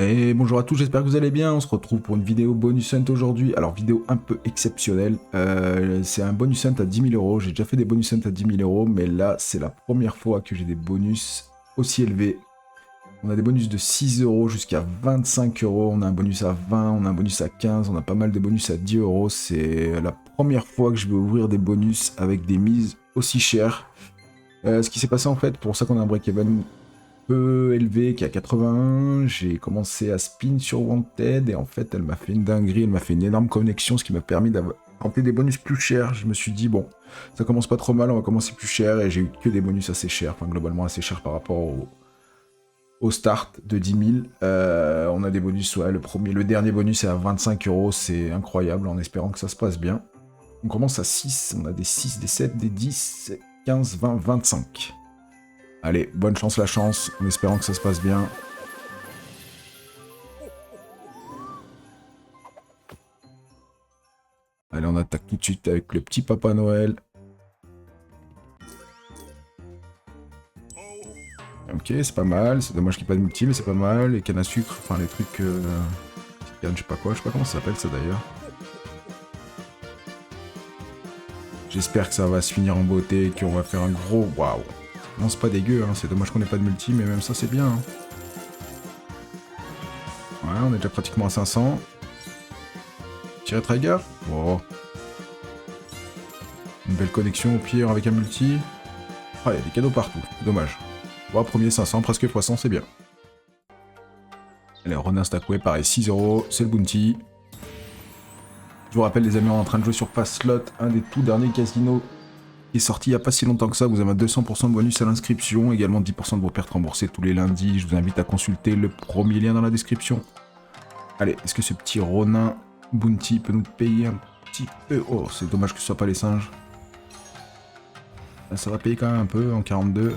Et bonjour à tous, j'espère que vous allez bien. On se retrouve pour une vidéo bonus hunt aujourd'hui. Alors, vidéo un peu exceptionnelle. C'est un bonus hunt à 10 000 euros. J'ai déjà fait des bonus hunt à 10 000 euros, mais là, c'est la première fois que j'ai des bonus aussi élevés. On a des bonus de 6 euros jusqu'à 25 euros. On a un bonus à 20, on a un bonus à 15, on a pas mal de bonus à 10 euros. C'est la première fois que je vais ouvrir des bonus avec des mises aussi chères. Ce qui s'est passé en fait, pour ça qu'on a un break-even peu élevé, qui est à 81, j'ai commencé à spin sur Wanted, et en fait, elle m'a fait une dinguerie, elle m'a fait une énorme connexion, ce qui m'a permis d'avoir tenté des bonus plus chers. Je me suis dit, bon, ça commence pas trop mal, on va commencer plus cher, et j'ai eu que des bonus assez chers, enfin globalement assez chers par rapport au start de 10 000. On a des bonus, ouais, le dernier bonus est à 25 euros, c'est incroyable, en espérant que ça se passe bien. On commence à 6, on a des 6, des 7, des 10, 15, 20, 25. Allez, bonne chance la chance, en espérant que ça se passe bien. Allez, on attaque tout de suite avec le petit Papa Noël. Ok, c'est pas mal. C'est dommage qu'il n'y ait pas de multi, mais c'est pas mal. Les cannes à sucre, enfin les trucs... cannes, je sais pas quoi, je sais pas comment ça s'appelle ça d'ailleurs. J'espère que ça va se finir en beauté et qu'on va faire un gros... Waouh. Non, c'est pas dégueu, hein. C'est dommage qu'on ait pas de multi, mais même ça, c'est bien. Hein. Ouais, on est déjà pratiquement à 500. Tirer Trigger. Oh. Une belle connexion au pire avec un multi. Ah, il y a des cadeaux partout. Dommage. Bon, premier 500, presque x100, c'est bien. Allez, Ronin Stackway, pareil, 6 euros, c'est le bounty. Je vous rappelle, les amis, on est en train de jouer sur Pass Slot, un des tout derniers casinos qui est sorti il n'y a pas si longtemps que ça. Vous avez un 200% de bonus à l'inscription, également 10% de vos pertes remboursées tous les lundis. Je vous invite à consulter le premier lien dans la description. Allez, est-ce que ce petit Ronin bounty peut nous payer un petit peu? Oh, c'est dommage que ce soit pas les singes. Ça va payer quand même un peu en 42.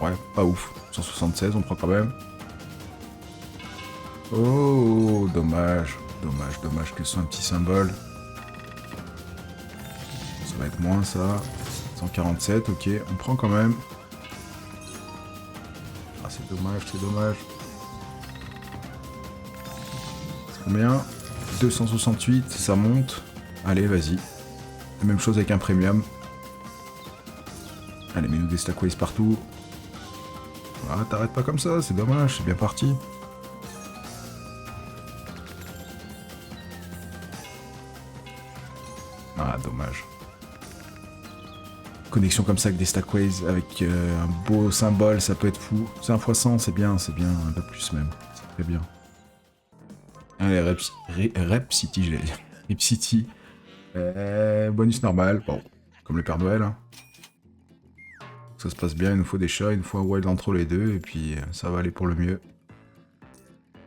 Ouais, pas ouf. 176, on prend quand même. Oh, dommage. Dommage que ce soit un petit symbole. Ça va être moins ça. 147, ok, on prend quand même. Ah, c'est dommage, c'est dommage. C'est combien? 268, ça monte. Allez, vas-y. La même chose avec un premium. Allez, mets-nous des stackways partout. Ah, t'arrêtes pas comme ça, c'est dommage, c'est bien parti. Ah, dommage. Connexion comme ça avec des stackways, avec un beau symbole, ça peut être fou. C'est un x100, c'est bien, un peu plus même. C'est très bien. Allez, Rep City, je l'ai dit. Rep City. Bonus normal, bon, comme le Père Noël. Hein. Ça se passe bien, il nous faut des chats, il nous faut un wild entre les deux, et puis ça va aller pour le mieux.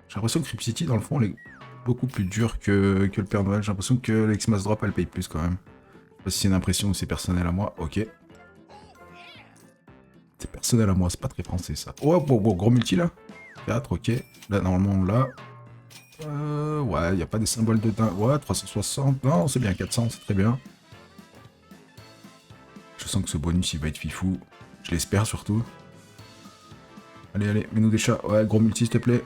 J'ai l'impression que Rip City, dans le fond, elle est beaucoup plus dure que le Père Noël. J'ai l'impression que l'X-Mass Drop, elle paye plus quand même. Je sais pas si c'est une impression ou c'est personnel à moi. Ok. C'est personnel à moi, c'est pas très français ça. Oh, gros multi là. 4, ok. Là, normalement, on l'a. Ouais, il n'y a pas des symboles de dingue. Ouais, 360. Non, c'est bien, 400, c'est très bien. Je sens que ce bonus, il va être fifou. Je l'espère surtout. Allez, allez, mets-nous des chats. Ouais, gros multi, s'il te plaît.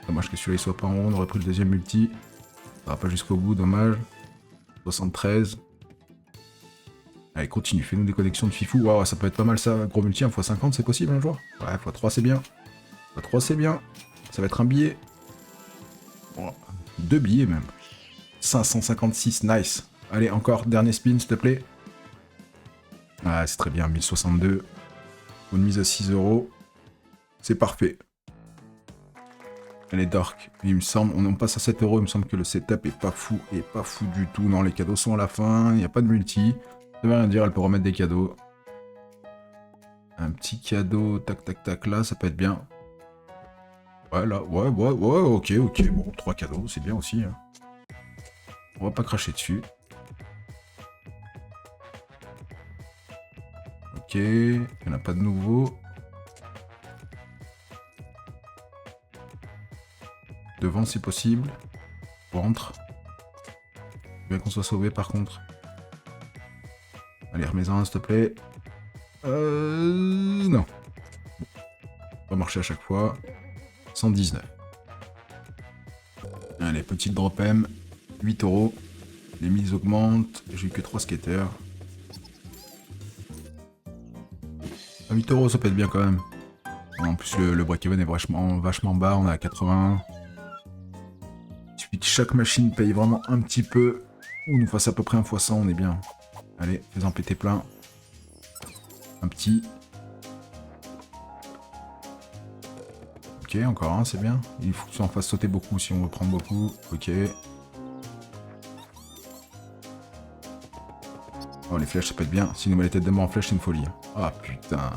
Dommage que celui-là, il soit pas en haut. On aurait pris le deuxième multi. Ça va pas jusqu'au bout, dommage. 73. Allez, continue, fais-nous des connexions de fifou. Waouh, ça peut être pas mal ça. Gros multi, 1x50, c'est possible un jour? Ouais, x3, c'est bien. x3, c'est bien. Ça va être un billet. Oh, 2 billets même. 556, nice. Allez, encore, dernier spin, s'il te plaît. Ah, c'est très bien, 1062. Une mise à 6 euros. C'est parfait. Allez, Dark. Il me semble, on passe à 7 euros. Il me semble que le setup est pas fou. Et pas fou du tout. Non, les cadeaux sont à la fin. Il n'y a pas de multi. Ça veut rien dire, elle peut remettre des cadeaux. Un petit cadeau, tac, tac, tac, là, ça peut être bien. Ouais, là, ouais, ok. Bon, 3 cadeaux, c'est bien aussi. Hein. On va pas cracher dessus. Ok, il n'y en a pas de nouveau. Devant, c'est possible. Ventre. Bien qu'on soit sauvé, par contre. Allez, remets-en un, s'il te plaît. Non. pas marcher à chaque fois. 119. Allez, petite drop M. 8 euros. Les mises augmentent. J'ai eu que 3 skaters. À 8 euros, ça peut être bien quand même. En plus, le break-even est vachement bas. On est à 80. Il suffit que chaque machine paye vraiment un petit peu. Ou nous fasse à peu près un x 100, on est bien. Allez, fais-en péter plein. Un petit. Ok, encore un, c'est bien. Il faut que ça en fasse sauter beaucoup si on veut prendre beaucoup. Ok. Oh, les flèches, ça peut être bien. Si nous met les têtes de mort en flèche, c'est une folie. Ah, putain.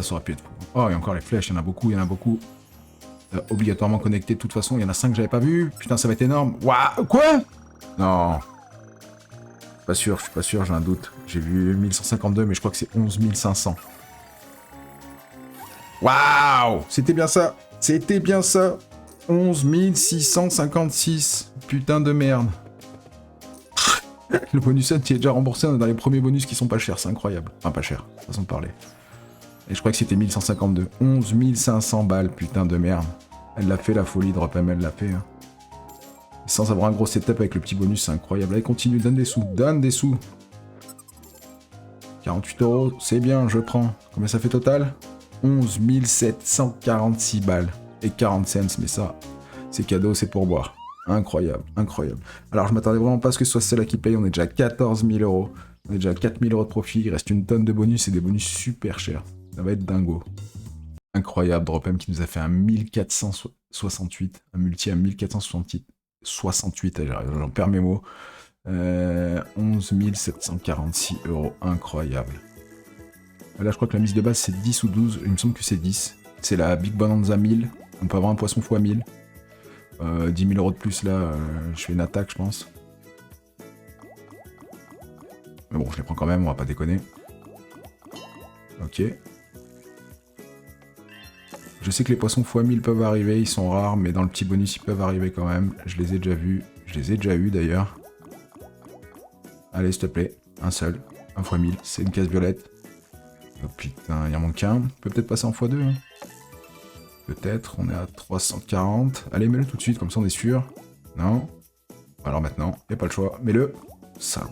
Ça aurait pu être fou. Oh, et encore les flèches, il y en a beaucoup, obligatoirement connecté de toute façon. Il y en a 5 que j'avais pas vu. Putain, ça va être énorme. Waouh, quoi? Non. Pas sûr, je suis pas sûr, j'ai un doute. J'ai vu 1152, mais je crois que c'est 11 500. Waouh! C'était bien ça! C'était bien ça! 11 656. Putain de merde. Le bonus set qui est déjà remboursé, on est dans les premiers bonus qui sont pas chers, c'est incroyable. Enfin, pas cher, façon de parler. Et je crois que c'était 1152. 11 500 balles, putain de merde. Elle l'a fait la folie, Drop M, elle l'a fait. Hein. Sans avoir un gros setup avec le petit bonus, c'est incroyable. Allez, continue, donne des sous, donne des sous. 48 euros, c'est bien, je prends. Combien ça fait total? 11 746 balles. Et 40 cents, mais ça, c'est cadeau, c'est pour boire. Incroyable, incroyable. Alors, je m'attendais vraiment pas à ce que ce soit celle-là qui paye. On est déjà à 14 000 euros. On est déjà à 4 000 euros de profit. Il reste une tonne de bonus et des bonus super chers. Ça va être dingo. Incroyable, Drop M qui nous a fait un 1468. Un multi à 1468. 68, j'en perds mes mots. 11 746 euros. Incroyable. Là, je crois que la mise de base, c'est 10 ou 12. Il me semble que c'est 10. C'est la Big Bonanza 1000. On peut avoir un poisson x 1000. 10 000 euros de plus, là, je fais une attaque, je pense. Mais bon, je les prends quand même, on va pas déconner. Ok. Je sais que les poissons x 1000 peuvent arriver, ils sont rares, mais dans le petit bonus, ils peuvent arriver quand même. Je les ai déjà vus. Je les ai déjà eus, d'ailleurs. Allez, s'il te plaît. Un seul. Un x 1000. C'est une case violette. Oh putain, il en manque un. Peut peut-être passer en x2. Hein. Peut-être. On est à 340. Allez, mets-le tout de suite, comme ça on est sûr. Non. Alors maintenant, il n'y a pas le choix. Mets-le. Salaud.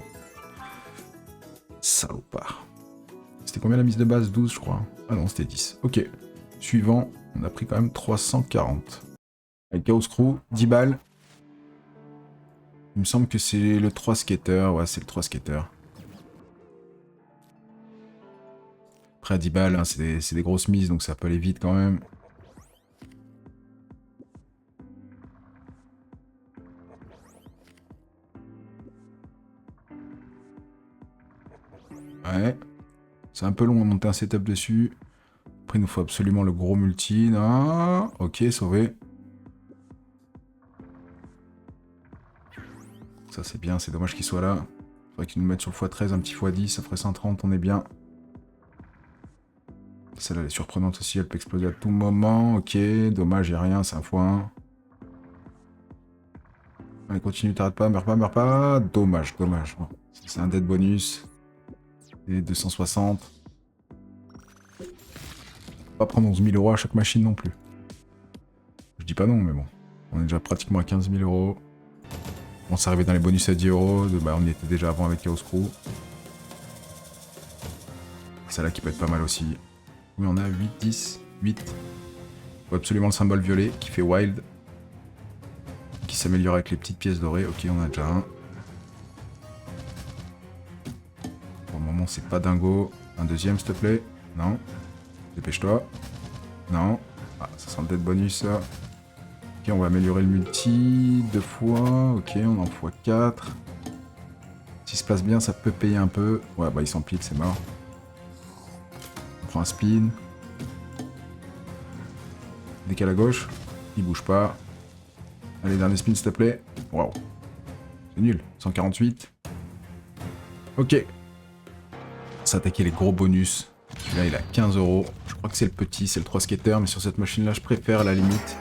Salopard. C'était combien la mise de base? 12, je crois. Ah non, c'était 10. Ok. Suivant, on a pris quand même 340. Avec Chaos Crew, 10 balles. Il me semble que c'est le 3 skater. Ouais, c'est le 3 skater. Après, à 10 balles, hein, c'est des grosses mises, donc ça peut aller vite quand même. Ouais. C'est un peu long à monter un setup dessus. Après, il nous faut absolument le gros multi. Non. Ok, sauvé. Ça, c'est bien. C'est dommage qu'il soit là. Faudrait qu'il nous mette sur le x13, un petit x10. Ça ferait 130. On est bien. Celle-là, elle est surprenante aussi. Elle peut exploser à tout moment. Ok. Dommage, il n'y a rien. C'est un x1. Allez, continue. T'arrêtes pas. Meurs pas, meurs pas. Dommage, dommage. Bon. C'est un dead bonus. Et 260. Pas prendre 11 000 euros à chaque machine non plus. Je dis pas non, mais bon. On est déjà pratiquement à 15 000 euros. On s'est arrivé dans les bonus à 10 euros. Bah, on y était déjà avant avec Chaos Crew. Celle-là qui peut être pas mal aussi. Oui, on a 8, 10, 8. Faut absolument le symbole violet qui fait wild. Qui s'améliore avec les petites pièces dorées. Ok, on a déjà un. Pour le moment, c'est pas dingo. Un deuxième, s'il te plaît. Non. Dépêche-toi. Non. Ah, ça sent le dead bonus, ça. Ok, on va améliorer le multi. 2 fois. Ok, on en x4. S'il se place bien, ça peut payer un peu. Ouais, bah il s'empile, c'est mort. On prend un spin. Décale à gauche. Il bouge pas. Allez, dernier spin, s'il te plaît. Waouh. C'est nul. 148. Ok. S'attaquer les gros bonus. Celui-là, il a 15 euros. Je crois que c'est le petit, c'est le 3 skater, mais sur cette machine-là, je préfère à la limite.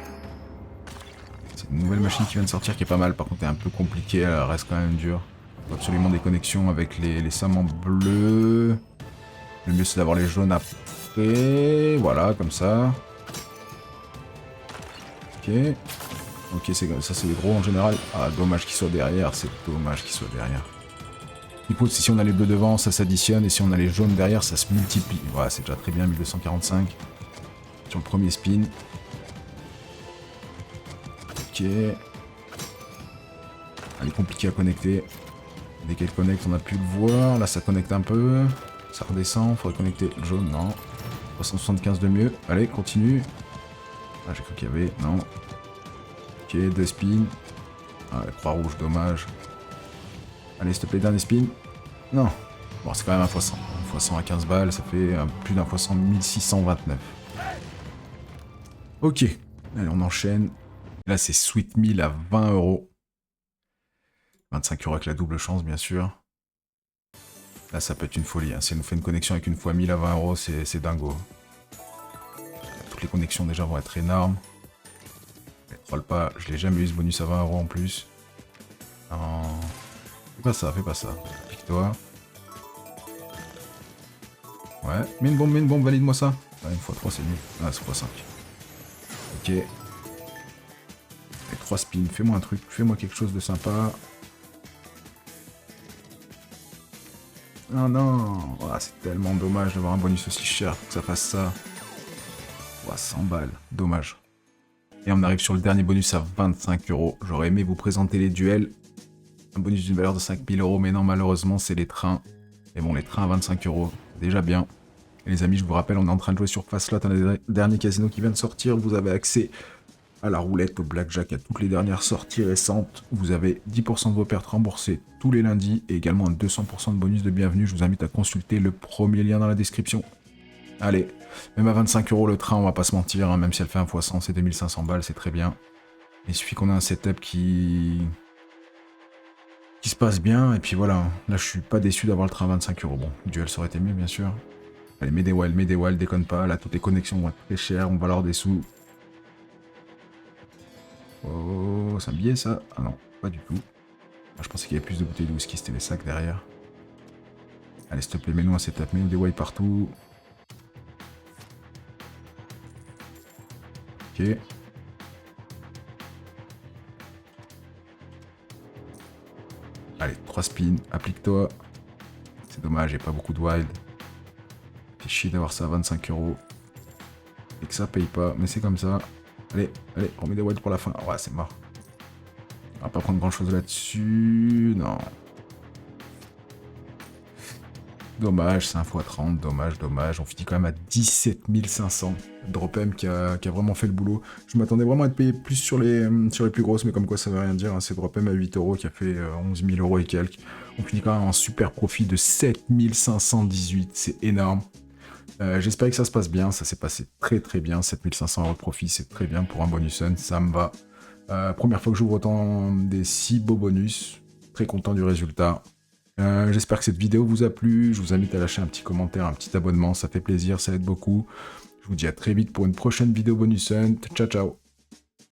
C'est une nouvelle machine qui vient de sortir qui est pas mal. Par contre, elle est un peu compliquée, elle reste quand même dure. Il faut absolument des connexions avec les sammans bleus. Le mieux, c'est d'avoir les jaunes après. Voilà, comme ça. Ok, ça c'est les gros en général. Ah, dommage qu'il soit derrière, c'est dommage qu'il soit derrière. Du coup, si on a les bleus devant, ça s'additionne, et si on a les jaunes derrière, ça se multiplie. Voilà, c'est déjà très bien, 1245. Sur le premier spin. Ok. Elle est compliquée à connecter. Dès qu'elle connecte, on a pu le voir. Là, ça connecte un peu. Ça redescend, faudrait connecter le jaune, non. 375 de mieux. Allez, continue. Ah, j'ai cru qu'il y avait, non. Ok, 2 spins. Ah, la croix rouge, dommage. Allez, s'il te plaît, dernier spin. Non. Bon, c'est quand même un x100. Un x100 à 15 balles, ça fait plus d'un x100, 1629. Ok. Allez, on enchaîne. Là, c'est Sweet Meal à 20 €. 25 € avec la double chance, bien sûr. Là, ça peut être une folie. Hein. Si elle nous fait une connexion avec une fois 1000 à 20 €, c'est dingo. Toutes les connexions, déjà, vont être énormes. Je troll pas. Je l'ai jamais eu, ce bonus à 20 € en plus. Non. Fais pas ça, fais pas ça. Pique-toi. Ouais. Mets une bombe, valide-moi ça. Ouais, une fois 3, c'est nul. Ah, c'est x5. Ok. Et 3 spins. Fais-moi un truc. Fais-moi quelque chose de sympa. Non, non. Oh, c'est tellement dommage d'avoir un bonus aussi cher pour que ça fasse ça. Oh, 100 balles. Dommage. Et on arrive sur le dernier bonus à 25 €. J'aurais aimé vous présenter les duels. Un bonus d'une valeur de 5000 €, mais non, malheureusement, c'est les trains. Et bon, les trains à 25 €, déjà bien. Et les amis, je vous rappelle, on est en train de jouer sur Fastslot, un des derniers casinos qui vient de sortir. Vous avez accès à la roulette, au blackjack, à toutes les dernières sorties récentes. Vous avez 10% de vos pertes remboursées tous les lundis et également un 200% de bonus de bienvenue. Je vous invite à consulter le premier lien dans la description. Allez, même à 25 € le train, on va pas se mentir, hein, même si elle fait un x100, c'est 2500 balles, c'est très bien. Il suffit qu'on ait un setup qui se passe bien, et puis voilà. Là, je suis pas déçu d'avoir le train à 25 €. Bon, le duel, ça aurait été mieux, bien sûr. Allez, mets des walls, déconne pas. Là, toutes les connexions vont être très chères, on va leur des sous. Oh, c'est un billet, ça? Ah non, pas du tout. Ah, je pensais qu'il y avait plus de bouteilles de whisky, c'était les sacs derrière. Allez, s'il te plaît, mets-nous un setup, mets-nous des walls partout. Ok. Allez, 3 spins, applique-toi. C'est dommage, il n'y a pas beaucoup de wild. Fait chier d'avoir ça à 25 €. Et que ça paye pas, mais c'est comme ça. Allez, allez, on met des wild pour la fin. Ouais, c'est mort. On va pas prendre grand chose là-dessus. Non. Dommage, c'est un x30, dommage. On finit quand même à 17 500. Drop M qui a vraiment fait le boulot. Je m'attendais vraiment à être payé plus sur les plus grosses, mais comme quoi ça veut rien dire. Hein. C'est Drop M à 8 € qui a fait 11 000 € et quelques. On finit quand même en super profit de 7 518. C'est énorme. J'espère que ça se passe bien. Ça s'est passé très bien. 7 500 € de profit, c'est très bien pour un bonus sun. Ça me va. Première fois que j'ouvre autant des si beaux bonus. Très content du résultat. J'espère que cette vidéo vous a plu, je vous invite à lâcher un petit commentaire, un petit abonnement, ça fait plaisir, ça aide beaucoup. Je vous dis à très vite pour une prochaine vidéo bonus hunt, ciao ciao.